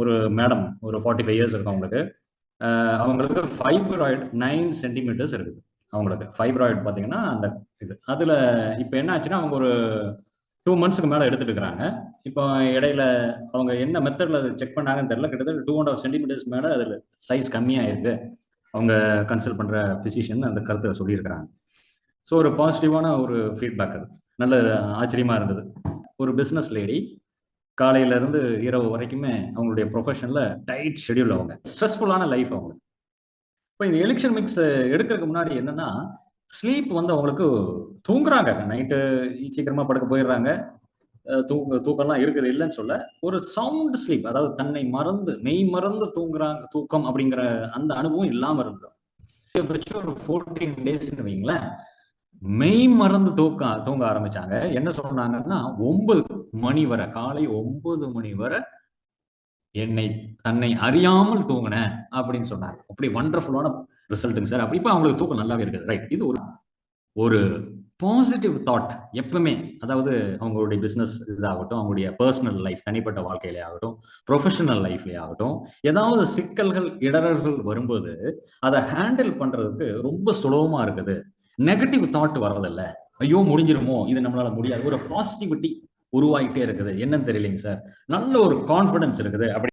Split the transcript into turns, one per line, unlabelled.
ஒரு மேடம் ஒரு 45 இயர்ஸ் இருக்கும் அவங்களுக்கு. அவங்களுக்கு ஃபைப்ராய்டு 9 சென்டிமீட்டர்ஸ் இருக்குது. அவங்களுக்கு ஃபைப்ராய்டு பார்த்தீங்கன்னா அந்த இது அதில் இப்போ என்ன ஆச்சுன்னா அவங்க ஒரு 2 மந்த்ஸ்க்கு மேலே எடுத்துட்டு இருக்கிறாங்க. இப்போ இடையில அவங்க என்ன மெத்தடில் அதை செக் பண்ணாங்கன்னு தெரியல. கிட்டத்தட்ட 2.5 சென்டிமீட்டர்ஸ் மேலே அதில் சைஸ் கம்மியாக இருக்கு. அவங்க கன்சல்ட் பண்ணுற ஃபிசிஷியன் அந்த கருத்தை சொல்லியிருக்கிறாங்க. ஸோ ஒரு பாசிட்டிவான ஒரு ஃபீட்பேக் அது. நல்ல ஆச்சரியமாக இருந்தது. ஒரு பிஸ்னஸ் லேடி காலையிலேருந்து இரவு வரைக்குமே அவங்களுடைய ப்ரொஃபஷனில் டைட் ஷெடியூல். அவங்க ஸ்ட்ரெஸ்ஃபுல்லான லைஃப் அவங்க. இப்போ இந்த எலிக்ஷன் மிக்ஸ் எடுக்கிறதுக்கு முன்னாடி என்னன்னா ஸ்லீப் வந்து அவங்களுக்கு தூங்குறாங்க. நைட்டு சீக்கிரமா படுக்க போயிடுறாங்க. தூக்கம்லாம் இருக்குது இல்லைன்னு சொல்ல. ஒரு சவுண்ட் ஸ்லீப், அதாவது தன்னை மறந்து மெய் மறந்து தூங்குறாங்க தூக்கம் அப்படிங்கிற அந்த அனுபவம் இல்லாம இருந்தது. ஒரு 14 டேஸ்ன்னு வைங்களேன், மெய் மறந்து தூங்க ஆரம்பிச்சாங்க. என்ன சொன்னாங்கன்னா 9 மணி வரை, காலை 9 மணி வரை தன்னை அறியாமல் தூங்கினேன் அப்படின்னு சொன்னாங்க. அப்படி வண்டர்ஃபுல்லான ரிசல்ட்டுங்க சார். அப்படி இப்போ அவங்களுக்கு தூக்கம் நல்லாவே இருக்குது. ரைட். இது ஒரு பாசிட்டிவ் தாட் எப்பவுமே, அதாவது அவங்களுடைய பிசினஸ் இதாகட்டும், அவங்களுடைய பர்சனல் லைஃப் தனிப்பட்ட வாழ்க்கையிலே ஆகட்டும், ப்ரொஃபஷனல் லைஃப்லேயே ஆகட்டும், ஏதாவது சிக்கல்கள் இடரல்கள் வரும்போது அதை ஹேண்டில் பண்றதுக்கு ரொம்ப சுலபமா இருக்குது. நெகட்டிவ் தாட் வர்றதில்ல. ஐயோ முடிஞ்சிருமோ, இது நம்மளால முடியாது. ஒரு பாசிட்டிவிட்டி உருவாகிட்டே இருக்குது. என்னன்னு தெரியலைங்க சார். நல்ல ஒரு கான்ஃபிடன்ஸ் இருக்குது. அப்படி